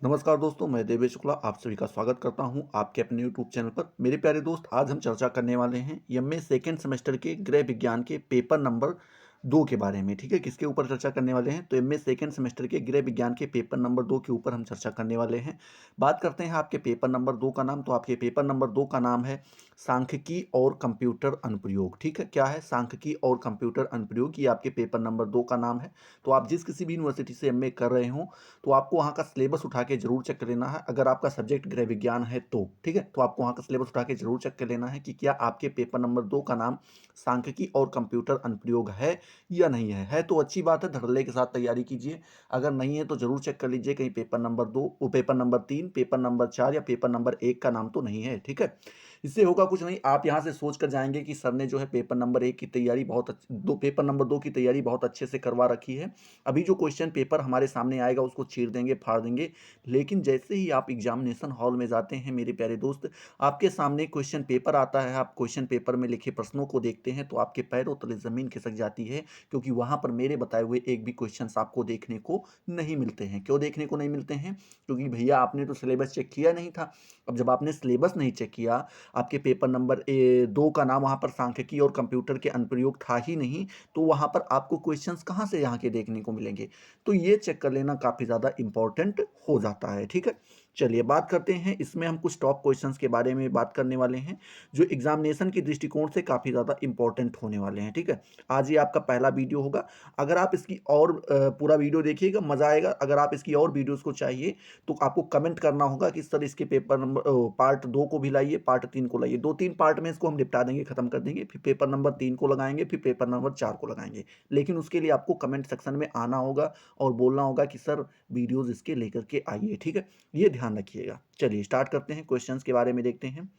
नमस्कार दोस्तों, मैं देवेश शुक्ला आप सभी का स्वागत करता हूं आपके अपने यूट्यूब चैनल पर। मेरे प्यारे दोस्त, आज हम चर्चा करने वाले हैं एमए सेकेंड सेमेस्टर के गृह विज्ञान के पेपर नंबर 2 के बारे में। ठीक है, किसके ऊपर चर्चा करने वाले हैं? तो एमए सेकेंड सेमेस्टर के गृह विज्ञान के पेपर नंबर 2 के ऊपर हम चर्चा करने वाले हैं। बात करते हैं आपके पेपर नंबर 2 का नाम। तो आपके पेपर नंबर 2 का नाम है सांख्यिकी और कंप्यूटर अनुप्रयोग। ठीक है, क्या है? सांख्यिकी और कंप्यूटर अनुप्रयोग, ये आपके पेपर नंबर 2 का नाम है। तो आप जिस किसी भी यूनिवर्सिटी से एमए कर रहे हो तो आपको वहाँ का सिलेबस उठा के जरूर चेक कर लेना है। अगर आपका सब्जेक्ट गृह विज्ञान है तो ठीक है, तो आपको वहाँ का सिलेबस उठा के जरूर चेक कर लेना है कि क्या आपके पेपर नंबर 2 का नाम सांख्यिकी और कंप्यूटर अनुप्रयोग है या नहीं है तो अच्छी बात है, धड़ल्ले के साथ तैयारी कीजिए। अगर नहीं है तो जरूर चेक कर लीजिए कहीं paper number 2, paper number 3, paper number 4 या पेपर नंबर 1 का नाम तो नहीं है। ठीक है, इससे होगा कुछ नहीं, आप यहाँ से सोच कर जाएंगे कि सर ने जो है पेपर नंबर 1 की तैयारी बहुत दो पेपर नंबर 2 की तैयारी बहुत अच्छे से करवा रखी है। अभी जो क्वेश्चन पेपर हमारे सामने आएगा उसको चीर देंगे, फाड़ देंगे। लेकिन जैसे ही आप एग्जामिनेशन हॉल में जाते हैं मेरे प्यारे दोस्त, आपके सामने क्वेश्चन पेपर आता है, आप क्वेश्चन पेपर में लिखे प्रश्नों को देखते हैं तो आपके पैरों तले जमीन खिसक जाती है, क्योंकि वहां पर मेरे बताए हुए एक भी क्वेश्चन आपको देखने को नहीं मिलते हैं। क्यों देखने को नहीं मिलते हैं? क्योंकि भैया आपने तो सिलेबस चेक किया नहीं था। अब जब आपने सिलेबस नहीं चेक किया, आपके पेपर नंबर 2 का नाम वहां पर सांख्यिकी और कंप्यूटर के अनुप्रयोग था ही नहीं, तो वहां पर आपको क्वेश्चंस कहां से यहाँ के देखने को मिलेंगे? तो ये चेक कर लेना काफ़ी ज़्यादा इंपॉर्टेंट हो जाता है। ठीक है, चलिए बात करते हैं, इसमें हम कुछ टॉप क्वेश्चंस के बारे में बात करने वाले हैं जो एग्जामिनेशन के दृष्टिकोण से काफ़ी ज़्यादा इंपॉर्टेंट होने वाले हैं। ठीक है, आज ये आपका पहला वीडियो होगा। अगर आप इसकी और पूरा वीडियो देखिएगा, मज़ा आएगा। अगर आप इसकी और वीडियोज़ को चाहिए तो आपको कमेंट करना होगा कि सर इसके पेपर नंबर पार्ट 2 को भी लाइए, पार्ट 3 को लाइए। 2-3 पार्ट में इसको हम निपटा देंगे, खत्म कर देंगे, फिर पेपर नंबर 3 को लगाएंगे, फिर पेपर नंबर 4 को लगाएंगे। लेकिन उसके लिए आपको कमेंट सेक्शन में आना होगा और बोलना होगा कि सर वीडियोस इसके लेकर के आइए। ठीक है, ये ध्यान रखिएगा। चलिए स्टार्ट करते हैं, क्वेश्चंस के बारे में देखते हैं।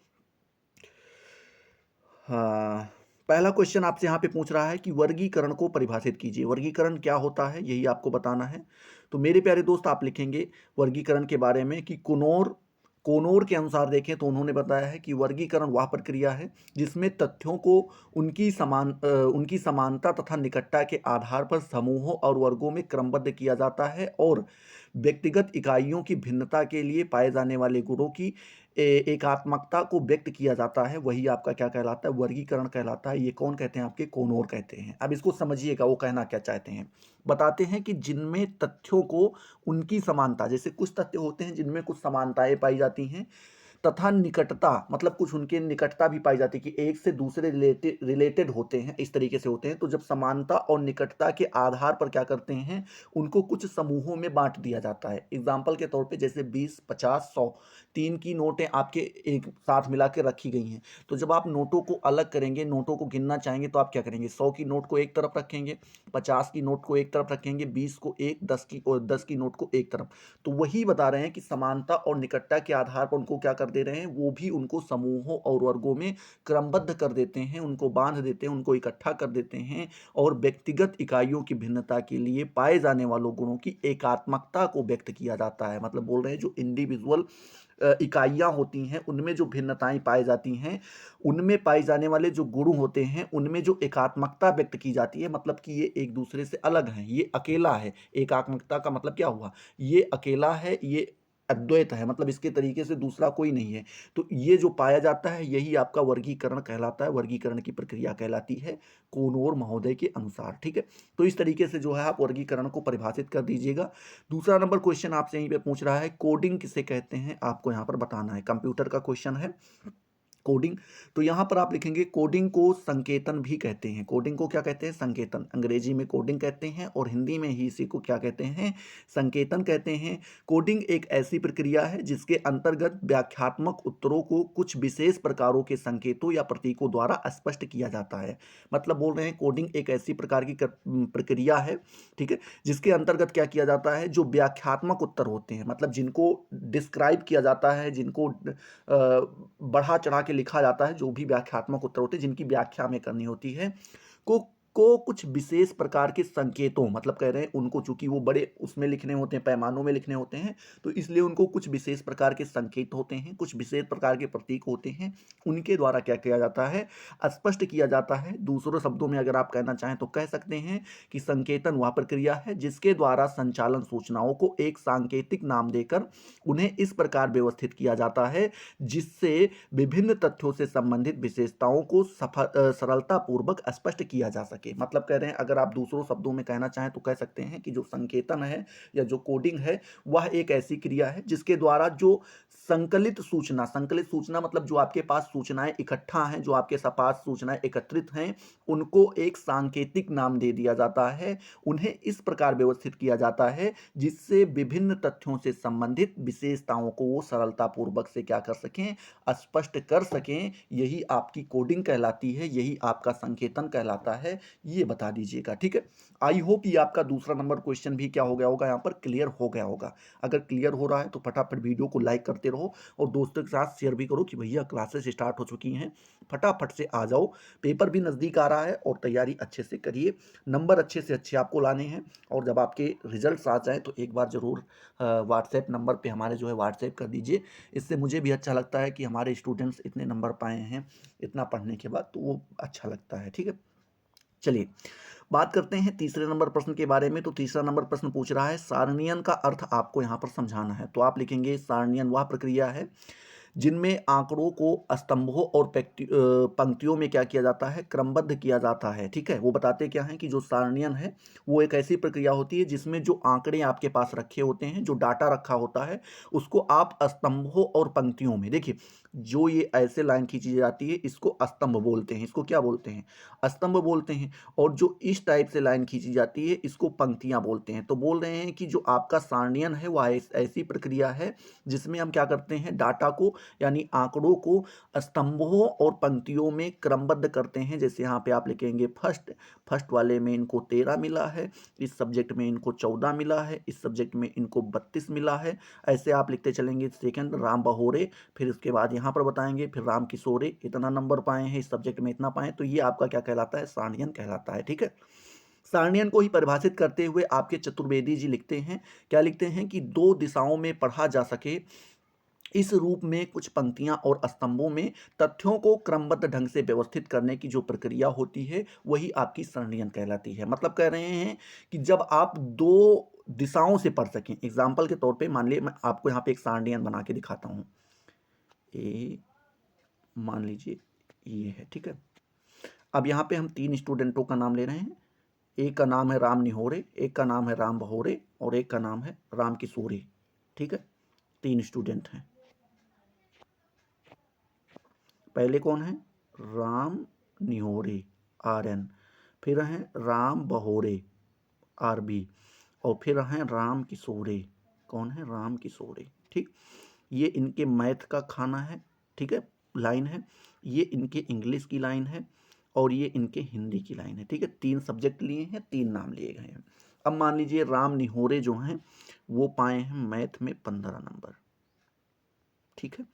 हाँ, पहला क्वेश्चन आपसे यहाँ पे पूछ रहा है कि वर्गीकरण को परिभाषित कीजिए। वर्गीकरण क्या होता है यही आपको बताना है। तो मेरे प्यारे दोस्त, आप लिखेंगे वर्गीकरण के बारे में कि कुनोर कोनोर के अनुसार देखें तो उन्होंने बताया है कि वर्गीकरण वह प्रक्रिया है जिसमें तथ्यों को उनकी समानता तथा निकटता के आधार पर समूहों और वर्गों में क्रमबद्ध किया जाता है और व्यक्तिगत इकाइयों की भिन्नता के लिए पाए जाने वाले गुणों की एकात्मकता को व्यक्त किया जाता है। वही आपका क्या कहलाता है? वर्गीकरण कहलाता है। ये कौन कहते हैं? आपके कोनोर कहते हैं। अब इसको समझिएगा वो कहना क्या चाहते हैं। बताते हैं कि जिनमें तथ्यों को उनकी समानता, जैसे कुछ तथ्य होते हैं जिनमें कुछ समानताएं पाई जाती हैं, तथा निकटता, मतलब कुछ उनके निकटता भी पाई जाती है कि एक से दूसरे रिलेटेड रिलेटेड होते हैं, इस तरीके से होते हैं। तो जब समानता और निकटता के आधार पर क्या करते हैं, उनको कुछ समूहों में बांट दिया जाता है। एग्जाम्पल के तौर पे जैसे 20, 50, 100 तीन की नोटें आपके एक साथ मिला के रखी गई हैं। तो जब आप नोटों को अलग करेंगे, नोटों को गिनना चाहेंगे, तो आप क्या करेंगे? 100 की नोट को एक तरफ रखेंगे, 50 की नोट को एक तरफ रखेंगे, 20 को एक, 10 की नोट को एक तरफ। तो वही बता रहे हैं कि समानता और निकटता के आधार पर उनको क्या कर दे रहे हैं, वो भी उनको समूहों और वर्गों में क्रमबद्ध कर देते हैं, उनको बांध देते हैं, उनको इकट्ठा कर देते हैं और व्यक्तिगत इकाइयों की भिन्नता के लिए पाए जाने वालों गुणों की एकात्मकता को व्यक्त किया जाता है। मतलब बोल रहे हैं जो इंडिविजुअल इकाइयाँ होती हैं उनमें जो भिन्नताएं पाई जाती हैं, उनमें पाए जाने वाले जो गुण होते हैं उनमें जो एकात्मकता व्यक्त की जाती है, मतलब कि ये एक दूसरे से अलग हैं, ये अकेला है। एकात्मकता का मतलब क्या हुआ? ये अकेला है, ये अद्वैत है, मतलब इसके तरीके से दूसरा कोई नहीं है। तो ये जो पाया जाता है यही आपका वर्गीकरण कहलाता है, वर्गीकरण की प्रक्रिया कहलाती है कोनोर महोदय के अनुसार। ठीक है, तो इस तरीके से जो है आप वर्गीकरण को परिभाषित कर दीजिएगा। दूसरा नंबर क्वेश्चन आपसे यहीं पे पूछ रहा है, कोडिंग किसे कहते हैं, आपको यहाँ पर बताना है। कंप्यूटर का क्वेश्चन है, कोडिंग। तो यहां पर आप लिखेंगे कोडिंग को संकेतन भी कहते हैं। कोडिंग को क्या कहते हैं? संकेतन। अंग्रेजी में कोडिंग कहते हैं और हिंदी में ही इसी को क्या कहते हैं? संकेतन कहते हैं। कोडिंग एक ऐसी प्रक्रिया है जिसके अंतर्गत व्याख्यात्मक उत्तरों को कुछ विशेष प्रकारों के संकेतों या प्रतीकों द्वारा स्पष्ट किया जाता है। मतलब बोल रहे हैं कोडिंग एक ऐसी प्रकार की प्रक्रिया है, ठीक है, जिसके अंतर्गत क्या किया जाता है, जो व्याख्यात्मक उत्तर होते हैं, मतलब जिनको डिस्क्राइब किया जाता है, जिनको बढ़ा चढ़ा के लिखा जाता है, जो भी व्याख्यात्मक उत्तर होते हैं जिनकी व्याख्या में करनी होती है, को उनको कुछ विशेष प्रकार के संकेतों, मतलब कह रहे हैं उनको, चूंकि वो बड़े उसमें लिखने होते हैं, पैमानों में लिखने होते हैं, तो इसलिए उनको कुछ विशेष प्रकार के संकेत होते हैं, कुछ विशेष प्रकार के प्रतीक होते हैं, उनके द्वारा क्या किया जाता है, स्पष्ट किया जाता है। दूसरों शब्दों में अगर आप कहना चाहें तो कह सकते हैं कि संकेतन वह प्रक्रिया है जिसके द्वारा संचालन सूचनाओं को एक सांकेतिक नाम देकर उन्हें इस प्रकार व्यवस्थित किया जाता है जिससे विभिन्न तथ्यों से संबंधित विशेषताओं को सरलतापूर्वक स्पष्ट किया जा सके। मतलब कह रहे हैं, अगर आप दूसरों शब्दों में कहना चाहें तो कह सकते हैं कि जो संकेतन है या जो कोडिंग है वह एक ऐसी क्रिया है जिसके द्वारा जो संकलित सूचना मतलब जो आपके पास सूचनाएं इकट्ठा हैं, जो आपके पास सूचनाएं एकत्रित हैं, उनको एक सांकेतिक नाम दे दिया जाता है, उन्हें इस प्रकार व्यवस्थित किया जाता है जिससे विभिन्न तथ्यों से संबंधित विशेषताओं को वो सरलतापूर्वक से क्या कर सकें, स्पष्ट कर सकें। यही आपकी कोडिंग कहलाती है, यही आपका संकेतन कहलाता है। ये बता दीजिएगा, ठीक है। आई होप ये आपका दूसरा नंबर क्वेश्चन भी क्या हो गया होगा, यहाँ पर क्लियर हो गया होगा। अगर क्लियर हो रहा है तो फटाफट वीडियो को लाइक करते रहो और दोस्तों के साथ शेयर भी करो कि भैया क्लासेस स्टार्ट हो चुकी हैं, फटाफट से आ जाओ। पेपर भी नज़दीक आ रहा है और तैयारी अच्छे से करिए, नंबर अच्छे से अच्छे आपको लाने हैं। और जब आपके रिजल्ट्स आ जाए तो एक बार ज़रूर व्हाट्सएप नंबर पे हमारे जो है व्हाट्सएप कर दीजिए। इससे मुझे भी अच्छा लगता है कि हमारे स्टूडेंट्स इतने नंबर पाए हैं इतना पढ़ने के बाद, तो वो अच्छा लगता है, ठीक है। चलिए बात करते हैं तीसरे नंबर प्रश्न के बारे में। तो तीसरा नंबर प्रश्न पूछ रहा है सारणीयन का अर्थ आपको यहाँ पर समझाना है। तो आप लिखेंगे सारणीयन वह प्रक्रिया है जिनमें आंकड़ों को स्तंभों और पंक्तियों में क्या किया जाता है, क्रमबद्ध किया जाता है, ठीक है। वो बताते क्या हैं कि जो सारणीयन है वो एक ऐसी प्रक्रिया होती है जिसमें जो आंकड़े आपके पास रखे होते हैं, जो डाटा रखा होता है, उसको आप स्तंभों और पंक्तियों में, देखिए जो ये ऐसे लाइन खींची जाती है इसको स्तंभ बोलते हैं, इसको क्या बोलते हैं, स्तंभ बोलते हैं। और जो इस टाइप से लाइन खींची जाती है इसको पंक्तियां बोलते हैं। तो बोल रहे हैं कि जो आपका सारणीयन है वह ऐसी प्रक्रिया है जिसमें हम क्या करते हैं, डाटा को यानी आंकड़ों को स्तंभों और पंक्तियों में क्रमबद्ध करते हैं। जैसे यहाँ पे आप लिखेंगे फर्स्ट वाले में इनको 13 मिला है, इस सब्जेक्ट में इनको 14 मिला है, इस सब्जेक्ट में इनको 32 मिला है, ऐसे आप लिखते चलेंगे। सेकंड राम बहोरे, फिर उसके बाद यहाँ पर बताएंगे, फिर राम किशोरे इतना नंबर पाए हैं, इस सब्जेक्ट में इतना पाए, तो ये आपका क्या कहलाता है, सारणीयन कहलाता है, ठीक है। सारणीयन को ही परिभाषित करते हुए आपके चतुर्वेदी जी लिखते हैं, क्या लिखते हैं कि दो दिशाओं में पढ़ा जा सके इस रूप में कुछ पंक्तियां और स्तंभों में तथ्यों को क्रमबद्ध ढंग से व्यवस्थित करने की जो प्रक्रिया होती है वही आपकी सारणीयन कहलाती है। मतलब कह रहे हैं कि जब आप दो दिशाओं से पढ़ सकें, एग्जाम्पल के तौर पे मान लीजिए मैं आपको यहाँ पे एक सारणीयन बना के दिखाता हूँ। मान लीजिए ये है, ठीक है। अब यहाँ पे हम 3 स्टूडेंटों का नाम ले रहे हैं। एक का नाम है राम निहोरे, एक का नाम है राम बहोरे और एक का नाम है राम किशोरे, ठीक है। 3 स्टूडेंट हैं। पहले कौन है, राम निहोरे RN, फिर हैं राम बहोरे RB, और फिर हैं राम किशोरे, कौन है, राम किशोरे, ठीक। ये इनके मैथ का खाना है, ठीक है, लाइन है। ये इनके इंग्लिश की लाइन है और ये इनके हिंदी की लाइन है, ठीक है। 3 सब्जेक्ट लिए हैं, 3 नाम लिए गए हैं। अब मान लीजिए राम निहोरे जो हैं वो पाए हैं मैथ में 15 नंबर, ठीक है।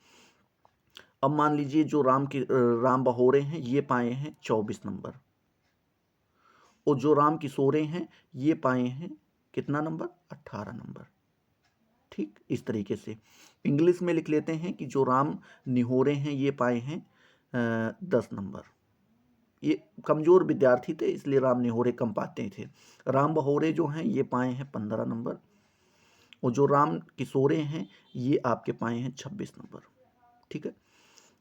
अब मान लीजिए जो राम बहोरे हैं ये पाए हैं 24 नंबर, और जो राम किशोरे हैं ये पाए हैं कितना नंबर, 18 नंबर, ठीक। इस तरीके से इंग्लिश में लिख लेते हैं कि जो राम निहोरे हैं ये पाए हैं 10 नंबर। ये कमज़ोर विद्यार्थी थे इसलिए राम निहोरे कम पाते थे। राम बहोरे जो हैं ये पाए हैं 15 नंबर, और जो राम किशोरे हैं ये आपके पाए हैं 26 नंबर, ठीक है।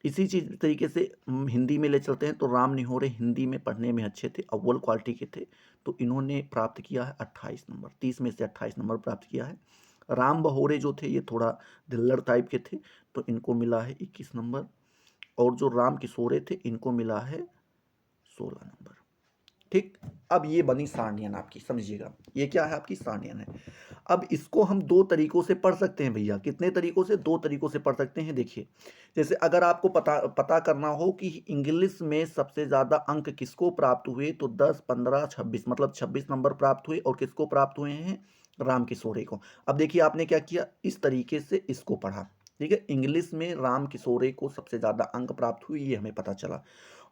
इसी चीज तरीके से हिंदी में ले चलते हैं। तो राम निहोरे हिंदी में पढ़ने में अच्छे थे, अव्वल क्वालिटी के थे, तो इन्होंने प्राप्त किया है 28 नंबर, 30 में से 28 नंबर प्राप्त किया है। राम बहोरे जो थे ये थोड़ा दिल्लड़ टाइप के थे, तो इनको मिला है 21 नंबर, और जो राम किशोरे थे इनको मिला है 16 नंबर, ठीक। अब ये बनी सारणीयन आपकी, समझिएगा ये क्या है, आपकी सारणीयन है। अब इसको हम 2 तरीकों से पढ़ सकते हैं भैया, कितने तरीकों से, 2 तरीकों से पढ़ सकते हैं। देखिए जैसे अगर आपको पता करना हो कि इंग्लिश में सबसे ज़्यादा अंक किसको प्राप्त हुए, तो 10, 15, 26 मतलब 26 नंबर प्राप्त हुए, और किसको प्राप्त हुए हैं, राम किशोरे को। अब देखिए आपने क्या किया, इस तरीके से इसको पढ़ा, ठीक है, इंग्लिश में राम किशोरे को सबसे ज़्यादा अंक प्राप्त हुए, ये हमें पता चला।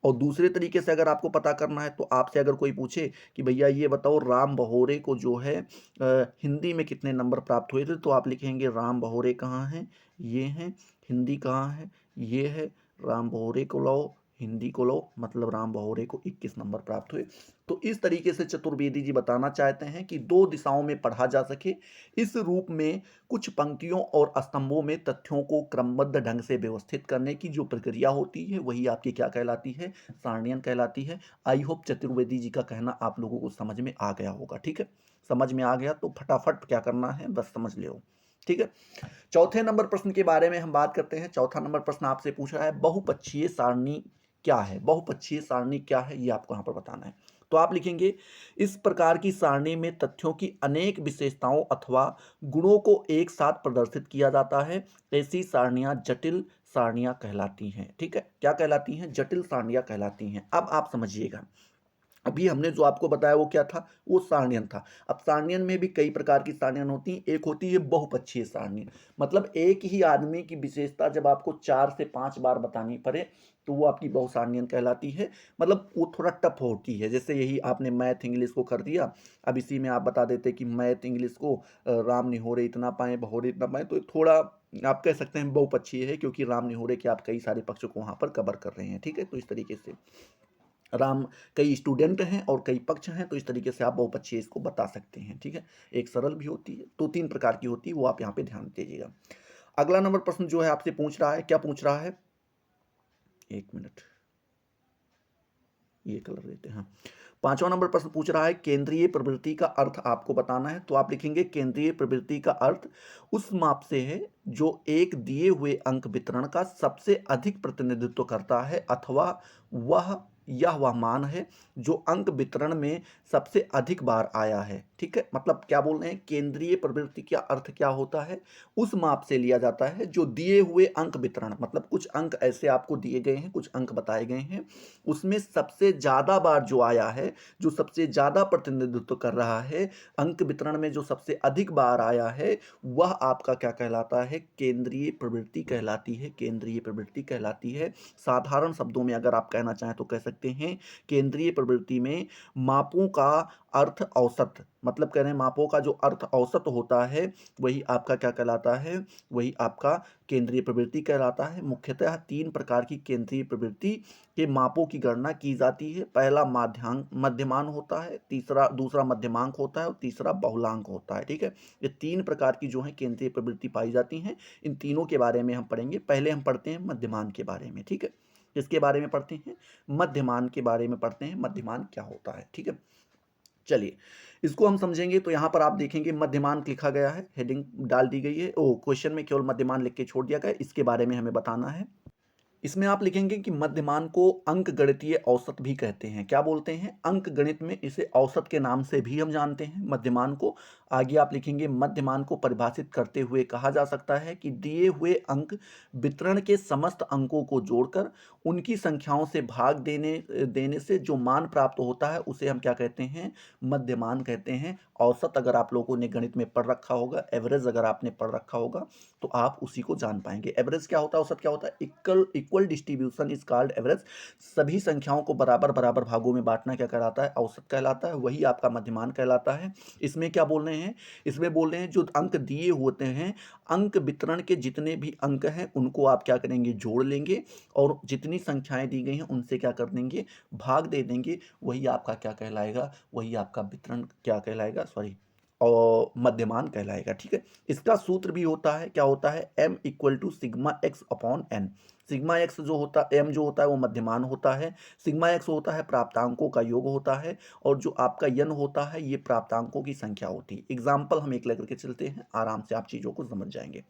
और दूसरे तरीके से अगर आपको पता करना है तो आपसे अगर कोई पूछे कि भैया ये बताओ राम बहोरे को जो है हिंदी में कितने नंबर प्राप्त हुए थे, तो आप लिखेंगे राम बहोरे कहाँ हैं, ये हैं, हिंदी कहाँ है, ये है, राम बहोरे को लाओ, हिंदी को लो, मतलब राम बहोरे को 21 नंबर प्राप्त हुए। तो इस तरीके से चतुर्वेदी जी बताना चाहते हैं कि दो दिशाओं में पढ़ा जा सके, इस रूप में कुछ पंक्तियों और स्तंभों में तथ्यों को क्रमबद्ध ढंग से व्यवस्थित करने की जो प्रक्रिया होती है वही आपकी क्या कहलाती है, सारणियन कहलाती है। आई होप चतुर्वेदी जी का कहना आप लोगों को समझ में आ गया होगा। ठीक है, समझ में आ गया तो फटाफट क्या करना है, बस समझ लो। ठीक है, चौथे नंबर प्रश्न के बारे में हम बात करते हैं। चौथा नंबर प्रश्न आपसे पूछ रहा है बहुपक्षीय सारणी क्या है। बहुपक्षीय सारणी क्या है ये आपको यहाँ पर बताना है। तो आप लिखेंगे इस प्रकार की सारणी में तथ्यों की अनेक विशेषताओं अथवा गुणों को एक साथ प्रदर्शित किया जाता है। ऐसी सारणियां जटिल सारणियां कहलाती हैं। ठीक है, क्या कहलाती हैं, जटिल सारणियां कहलाती हैं। अब आप समझिएगा, अभी हमने जो आपको बताया वो क्या था, वो सारणियन था। अब सारणियन में भी कई प्रकार की सारणियन होती हैं। एक होती है बहुपक्षीय सारणी, मतलब एक ही आदमी की विशेषता जब आपको 4 से 5 बार बतानी पड़े तो वो आपकी बहुसारणियन कहलाती है। मतलब वो थोड़ा टफ होती है, जैसे यही आपने मैथ इंग्लिश को कर दिया, अब इसी में आप बता देते कि मैथ इंग्लिश को राम निहोरे इतना पाएँ, बहोरे इतना पाएँ, तो थोड़ा आप कह सकते हैं बहुपक्षीय है, क्योंकि राम निहोरे के आप कई सारे पक्षों को वहाँ पर कवर कर रहे हैं। ठीक है, तो इस तरीके से राम कई स्टूडेंट हैं और कई पक्ष हैं, तो इस तरीके से आप बहुपक्षीय इसको बता सकते हैं। ठीक है, एक सरल भी होती है, तो 3 प्रकार की होती है, वो आप यहाँ पे ध्यान दीजिएगा। अगला नंबर प्रश्न जो है आपसे पूछ रहा है, क्या पूछ रहा है, 1 मिनट, ये कलर देते हैं। हाँ, 5वां नंबर प्रश्न पूछ रहा है केंद्रीय प्रवृत्ति का अर्थ आपको बताना है। तो आप लिखेंगे केंद्रीय प्रवृत्ति का अर्थ उस माप से है जो एक दिए हुए अंक वितरण का सबसे अधिक प्रतिनिधित्व करता है, अथवा वह मान है जो अंक वितरण में सबसे अधिक बार आया है। ठीक है, मतलब क्या बोल रहे हैं, केंद्रीय प्रवृत्ति का अर्थ क्या होता है, उस माप से लिया जाता है जो दिए हुए अंक वितरण, मतलब कुछ अंक ऐसे आपको दिए गए हैं, कुछ अंक बताए गए हैं, उसमें सबसे ज्यादा बार जो आया है, जो सबसे ज्यादा प्रतिनिधित्व कर रहा है, अंक वितरण में जो सबसे अधिक बार आया है, वह आपका क्या कहलाता है, केंद्रीय प्रवृत्ति कहलाती है। केंद्रीय प्रवृत्ति कहलाती है। साधारण शब्दों में अगर आप कहना चाहें तो कह सकते हैं केंद्रीय प्रवृत्ति में मापों का अर्थ औसत, मतलब कह रहे हैं मापों का जो अर्थ औसत होता है वही आपका क्या कहलाता है, वही आपका केंद्रीय प्रवृत्ति कहलाता है। मुख्यतः 3 प्रकार की केंद्रीय प्रवृत्ति के मापों की गणना की जाती है। पहला माध्यांक मध्यमान होता है, दूसरा मध्यमांक होता है और तीसरा बहुलांक होता है। ठीक है, ये 3 प्रकार की जो है केंद्रीय प्रवृत्ति पाई जाती हैं। इन तीनों के बारे में हम पढ़ेंगे। पहले हम पढ़ते हैं मध्यमान के बारे में। ठीक है, किसके बारे में पढ़ते हैं, मध्यमान के बारे में पढ़ते हैं, मध्यमान क्या होता है। ठीक है, चलिए इसको हम समझेंगे। तो यहां पर आप देखेंगे मध्यमान लिखा गया है, हेडिंग डाल दी गई है, ओ क्वेश्चन में केवल मध्यमान लिख के छोड़ दिया गया, इसके बारे में हमें बताना है। इसमें आप लिखेंगे कि मध्यमान को अंकगणितीय औसत भी कहते हैं। क्या बोलते हैं, अंक गणित में इसे औसत के नाम से भी हम जानते हैं मध्यमान को। आगे आप लिखेंगे मध्यमान को परिभाषित करते हुए कहा जा सकता है कि दिए हुए अंक वितरण के समस्त अंकों को जोड़कर उनकी संख्याओं से भाग देने देने से जो मान प्राप्त होता है उसे हम क्या कहते हैं, मध्यमान कहते हैं। औसत अगर आप लोगों ने गणित में पढ़ रखा होगा, एवरेज अगर आपने पढ़ रखा होगा तो आप उसी को जान पाएंगे। एवरेज क्या होता है, औसत क्या होता है, equal distribution is called average. सभी संख्याओं को बराबर बराबर भागों में बांटना क्या कहलाता है, औसत कहलाता है, वही आपका मध्यमान कहलाता है। इसमें क्या बोल रहे हैं, इसमें बोल रहे हैं जो अंक दिए होते हैं, अंक वितरण के जितने भी अंक हैं उनको आप क्या करेंगे, जोड़ लेंगे और जितनी संख्याएं दी गई हैं उनसे क्या कर देंगे, भाग दे देंगे। वही आपका क्या कहलाएगा, वही आपका वितरण क्या कहलाएगा, सॉरी, और मध्यमान कहलाएगा। ठीक है, इसका सूत्र भी होता है, क्या होता है, m equal to sigma X upon N. Sigma X जो होता है, m जो होता है वो मध्यमान होता है, सिग्मा एक्स होता है प्राप्तांकों का योग होता है, और जो आपका n होता है ये प्राप्तांकों की संख्या होती है। एग्जाम्पल हम एक लेकर के चलते हैं, आराम से आप चीजों को समझ जाएंगे।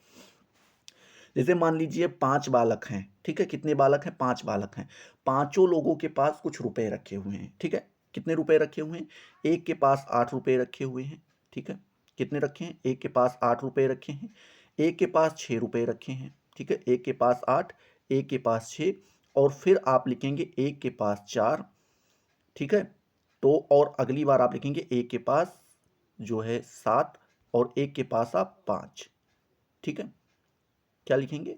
जैसे मान लीजिए 5 बालक हैं। ठीक है, कितने बालक हैं, 5 बालक हैं। पांचों लोगों के पास कुछ रुपए रखे हुए हैं। ठीक है, कितने रुपए रखे हुए हैं, एक के पास 8 रुपए रखे हुए हैं। ठीक है, कितने रखे हैं, एक के पास 8 रुपए रखे हैं, एक के पास 6 रुपए रखे हैं। ठीक है, एक के पास 8, एक के पास 6, और फिर आप लिखेंगे एक के पास 4। ठीक है, तो और अगली बार आप लिखेंगे एक के पास जो है 7 और एक के पास आप 5। ठीक है, क्या लिखेंगे?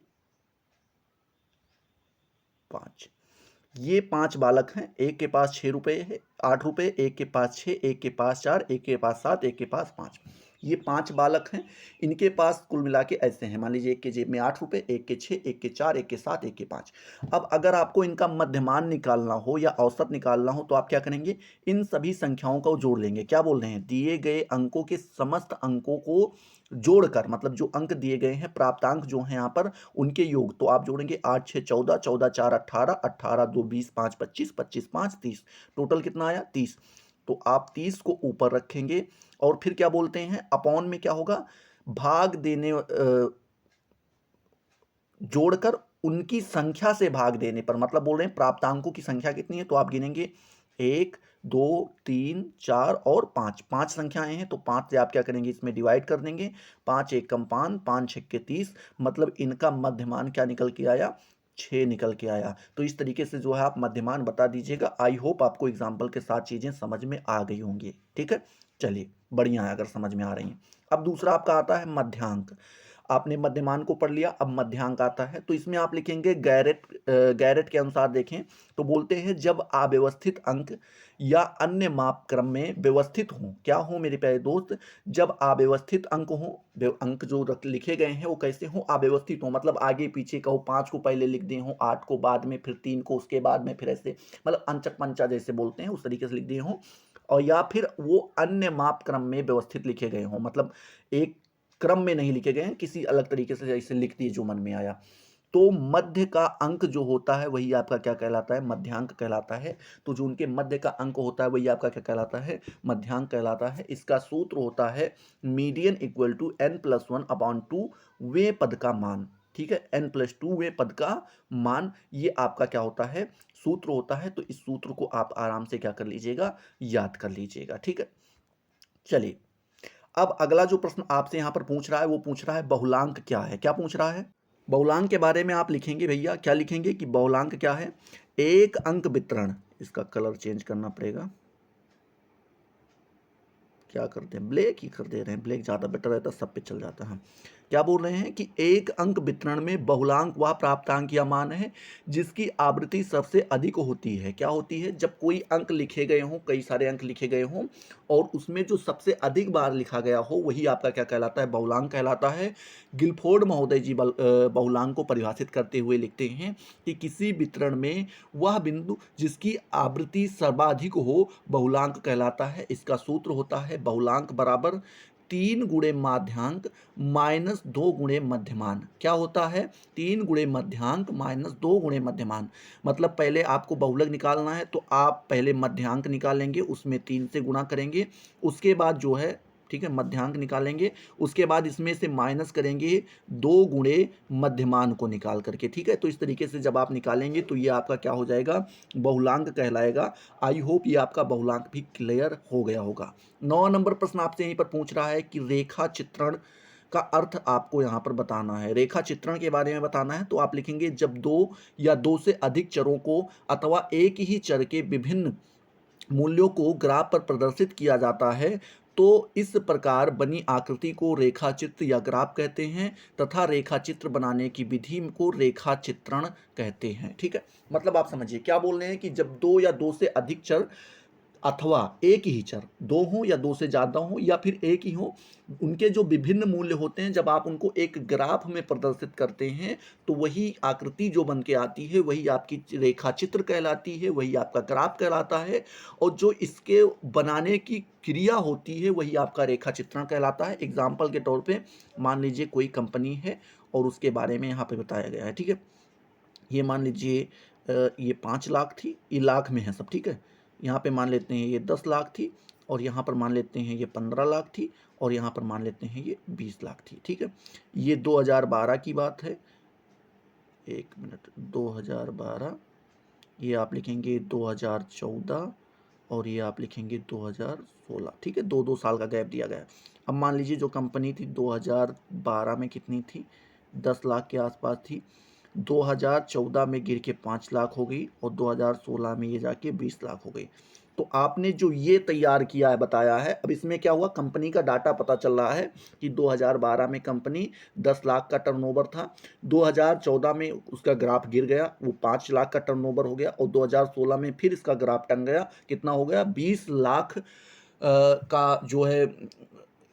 5। ये 5 बालक हैं, एक के पास 6 रुपये है, 8 रुपये, एक के पास 6, एक के पास 4, एक के पास 7, एक के पास 5। ये 5 बालक हैं, इनके पास कुल मिला के ऐसे हैं, मान लीजिए एक के जेब में 8 रुपये, एक के 6, एक के 4, एक के 7, एक के 5। अब अगर आपको इनका मध्यमान निकालना हो या औसत निकालना हो तो आप क्या करेंगे? इन सभी संख्याओं को जोड़ लेंगे। क्या बोल रहे हैं? दिए गए अंकों के समस्त अंकों को जोड़कर, मतलब जो अंक दिए गए हैं, प्राप्तांक जो हैं यहाँ पर, उनके योग। तो आप जोड़ेंगे 8 6 14, 14 4 18, 18 2 20, 5 25, 25 5 30। टोटल कितना आया? 30। तो आप 30 को ऊपर रखेंगे और फिर क्या बोलते हैं? अपॉन में क्या होगा? भाग देने जोड़कर उनकी संख्या से भाग देने पर, मतलब बोल रहे हैं प्राप्तांकों की संख्या कितनी है, तो आप गिनेंगे 1 2 3 4 और 5। 5 संख्याएं हैं तो 5 से आप क्या करेंगे? इसमें डिवाइड कर देंगे। 5 1 कम 5, 5 6 के 30, मतलब इनका मध्यमान क्या निकल के आया? 6 निकल के आया। तो इस तरीके से जो है आप मध्यमान बता दीजिएगा। आई होप आपको एग्जाम्पल के साथ चीजें समझ में आ गई होंगी। ठीक है, चलिए बढ़िया है अगर समझ में आ रही हैं। अब दूसरा आपका आता है मध्यांक। आपने मध्यमान को पढ़ लिया, अब मध्यांक आता है। तो इसमें आप लिखेंगे गैरेट के अनुसार देखें तो बोलते हैं जब अव्यवस्थित अंक या अन्य माप क्रम में व्यवस्थित हों। क्या हो मेरे प्यारे दोस्त? जब अव्यवस्थित अंक हों, अंक जो लिखे गए हैं वो कैसे हों? अव्यवस्थित हों, मतलब आगे पीछे का हो, 5 को पहले लिख दिए हों, 8 को बाद में, फिर 3 को उसके बाद में, फिर ऐसे मतलब अंचक पंचा जैसे बोलते हैं उस तरीके से लिख दिए हों। और या फिर वो अन्य माप क्रम में व्यवस्थित लिखे गए हों, मतलब एक क्रम में नहीं लिखे गए हैं, किसी अलग तरीके से ऐसे लिख दिए जो मन में आया। तो मध्य का अंक जो होता है वही आपका क्या कहलाता है? मध्यांक कहलाता है। तो जो उनके मध्य का अंक होता है वही आपका क्या कहलाता है? मध्यांक कहलाता है। इसका सूत्र होता है मीडियन इक्वल टू n+1/2 वे पद का मान। ठीक है, n+2 वे पद का मान, ये आपका क्या होता है? सूत्र होता है। तो इस सूत्र को आप आराम से क्या कर लीजिएगा? याद कर लीजिएगा। ठीक है, चलिए अब अगला जो प्रश्न आपसे यहां पर पूछ रहा है वो पूछ रहा है बहुलांक क्या है। क्या पूछ रहा है? बहुलांक के बारे में आप लिखेंगे भैया, क्या लिखेंगे कि बहुलांक क्या है? एक अंक वितरण। इसका कलर चेंज करना पड़ेगा, क्या करते हैं, ब्लैक ही कर दे रहे हैं, ब्लैक ज़्यादा बेटर रहता, सब पे चल जाता है। क्या बोल रहे हैं कि एक अंक वितरण में बहुलांक वह प्राप्तांक या मान है जिसकी आवृत्ति सबसे अधिक होती है। क्या होती है? जब कोई अंक लिखे गए हों, कई सारे अंक लिखे गए हों और उसमें जो सबसे अधिक बार लिखा गया हो वही आपका क्या कहलाता है? बहुलांक कहलाता है। गिलफोर्ड महोदय जी बहुलांक को परिभाषित करते हुए लिखते हैं कि किसी वितरण में वह बिंदु जिसकी आवृत्ति सर्वाधिक हो बहुलांक कहलाता है। इसका सूत्र होता है बहुलांक बराबर 3 गुणे माध्यांक माइनस 2 गुणे मध्यमान। क्या होता है? 3 गुणे मध्यांक माइनस 2 गुणे मध्यमान। मतलब पहले आपको बहुलक निकालना है तो आप पहले मध्यांक निकालेंगे, उसमें 3 से गुणा करेंगे, उसके बाद जो है, ठीक है, मध्यांक निकालेंगे, उसके बाद इसमें से माइनस करेंगे 2 गुणे मध्यमान को निकाल करके। ठीक है, तो इस तरीके से जब आप निकालेंगे तो ये आपका क्या हो जाएगा? बहुलांक कहलाएगा। आई होप ये आपका बहुलांक भी क्लियर हो गया होगा। 9 नंबर प्रश्न आपसे यहीं पर पूछ रहा है कि रेखा चित्रण का अर्थ आपको यहां पर बताना है। रेखा चित्रण के बारे में बताना है तो आप लिखेंगे जब दो या दो से अधिक चरों को अथवा एक ही चर के विभिन्न मूल्यों को ग्राफ पर प्रदर्शित किया जाता है तो इस प्रकार बनी आकृति को रेखा चित्र या ग्राफ कहते हैं तथा रेखा चित्र बनाने की विधि को रेखा चित्रण कहते हैं। ठीक है, मतलब आप समझिए क्या बोल रहे हैं कि जब दो या दो से अधिक चर अथवा एक ही चर, दो हों या दो से ज़्यादा हों या फिर एक ही हो, उनके जो विभिन्न मूल्य होते हैं जब आप उनको एक ग्राफ में प्रदर्शित करते हैं तो वही आकृति जो बन के आती है वही आपकी रेखा चित्र कहलाती है, वही आपका ग्राफ कहलाता है। और जो इसके बनाने की क्रिया होती है वही आपका रेखा चित्रण कहलाता है। एग्जाम्पल के तौर पे मान लीजिए कोई कंपनी है और उसके बारे में यहाँ पे बताया गया है। ठीक है, ये मान लीजिए ये 5 लाख थी, ये लाख में है सब। ठीक है, यहाँ पे मान लेते हैं ये 10 लाख थी और यहाँ पर मान लेते हैं ये 15 लाख थी और यहाँ पर मान लेते हैं ये 20 लाख थी। ठीक है, ये 2012 की बात है, एक मिनट, 2012, ये आप लिखेंगे 2014 और ये आप लिखेंगे 2016। ठीक है, 2-2 साल का गैप दिया गया है। अब मान लीजिए जो कंपनी थी 2012 में कितनी थी? 10 लाख के आसपास थी। 2014 में गिर के 5 लाख हो गई और 2016 में ये जाके 20 लाख हो गई। तो आपने जो ये तैयार किया है, बताया है, अब इसमें क्या हुआ, कंपनी का डाटा पता चल रहा है कि 2012 में कंपनी 10 लाख का टर्नओवर था, 2014 में उसका ग्राफ गिर गया, वो 5 लाख का टर्नओवर हो गया, और 2016 में फिर इसका ग्राफ टंग गया, कितना हो गया, 20 लाख का जो है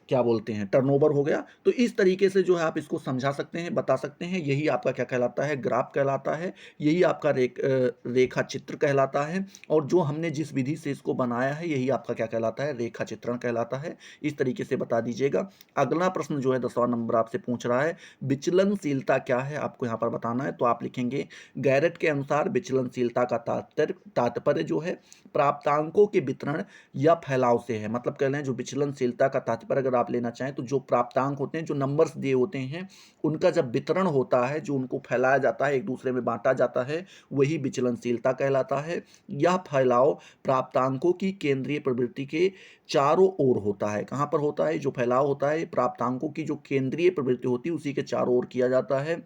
क्या बोलते हैं, टर्नओवर हो गया। तो इस तरीके से जो है आप इसको समझा सकते हैं, बता सकते हैं। यही आपका क्या कहलाता है, ग्राफ कहलाता है। यही आपका रेखा चित्र कहलाता है। और जो हमने जिस विधि से इसको बनाया है, यही आपका क्या कहलाता है, रेखा चित्रण कहलाता है। इस तरीके से बता दीजिएगा। अगला प्रश्न जो है 10वां नंबर आपसे पूछ रहा है, विचलनशीलता क्या है, आपको यहाँ पर बताना है। तो आप लिखेंगे, गैरेट के अनुसार विचलनशीलता का तात्पर्य जो है प्राप्तांकों के वितरण या फैलाव से है। मतलब कह लें, जो विचलनशीलता का तात्पर्य अगर आप लेना चाहें, तो जो प्राप्तांक होते हैं, जो नंबर्स दिए होते हैं, उनका जब वितरण होता है, जो उनको फैलाया जाता है, एक दूसरे में बांटा जाता है, वही विचलनशीलता कहलाता है। यह फैलाव प्राप्तांकों की केंद्रीय प्रवृत्ति के चारों ओर होता है। कहाँ पर होता है जो फैलाव होता है, प्राप्तांकों की जो केंद्रीय प्रवृत्ति होती है, उसी के चारों ओर किया जाता है।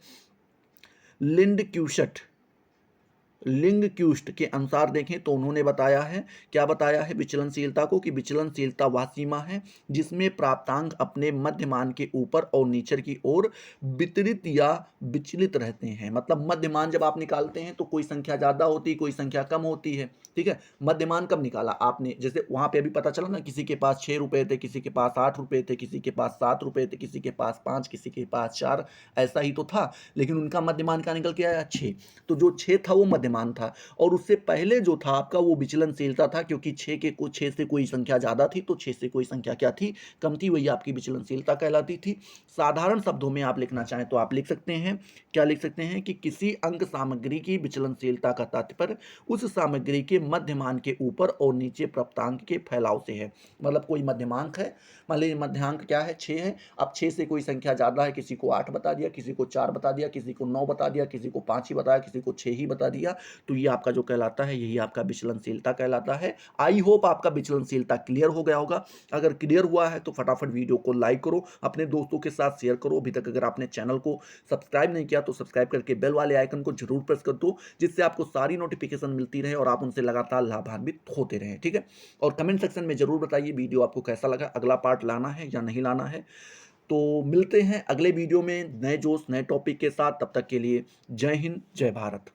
लिंग क्यूस्ट के अनुसार देखें तो उन्होंने बताया है, क्या बताया है विचलनशीलता को, कि विचलनशीलता वह सीमा है जिसमें प्राप्तांक अपने मध्यमान के ऊपर और नीचे की ओर वितरित या विचलित रहते हैं। मतलब मध्यमान जब आप निकालते हैं तो कोई संख्या ज्यादा होती है, कोई संख्या कम होती है। ठीक है, मध्यमान कब निकाला आपने, जैसे वहां पे अभी पता चला ना, किसी के पास 6 रुपए थे, किसी के पास 8 रुपए थे, किसी के पास 7 रुपए थे, किसी के पास 5, किसी के पास 4, ऐसा ही तो था। लेकिन उनका मध्यमान का निकल के आया 6। तो जो 6 था वो मध्यमान था, और उससे पहले जो था आपका वो विचलनशीलता था, क्योंकि 6 से कोई संख्या ज्यादा थी, तो 6 से कोई संख्या क्या थी, कम थी, वही आपकी विचलनशीलता कहलाती थी। साधारण शब्दों में आप लिखना चाहें तो आप लिख सकते हैं, क्या लिख सकते हैं, कि किसी अंक सामग्री की विचलनशीलता का तात्पर्य उस सामग्री के मध्यमान के ऊपर और नीचे प्राप्तांक के फैलाव से है। मतलब कोई मध्यमांक है, मान लीजिए मध्यांक क्या है, 6 है। अब 6 से कोई संख्या ज्यादा है, किसी को 8 बता दिया, किसी को 4 बता दिया, किसी को 9 बता दिया, किसी को 5 ही बताया, किसी को 6 ही बता दिया, तो ये आपका जो कहलाता है, यही आपका विचलनशीलता कहलाता है। आई होप आपका विचलनशीलता क्लियर हो गया होगा। अगर क्लियर हुआ है तो फटाफट वीडियो को लाइक करो, अपने दोस्तों के साथ शेयर करो। अभी तक अगर आपने चैनल को सब्सक्राइब नहीं किया तो सब्सक्राइब करके बेल वाले आइकन को जरूर प्रेस कर दो, जिससे आपको सारी नोटिफिकेशन मिलती रहे और आप उनसे लगातार लाभान्वित होते रहें। ठीक है, और कमेंट सेक्शन में जरूर बताइए वीडियो आपको कैसा लगा, अगला पार्ट लाना है या नहीं लाना है। तो मिलते हैं अगले वीडियो में नए जोश नए टॉपिक के साथ। तब तक के लिए जय हिंद, जय भारत।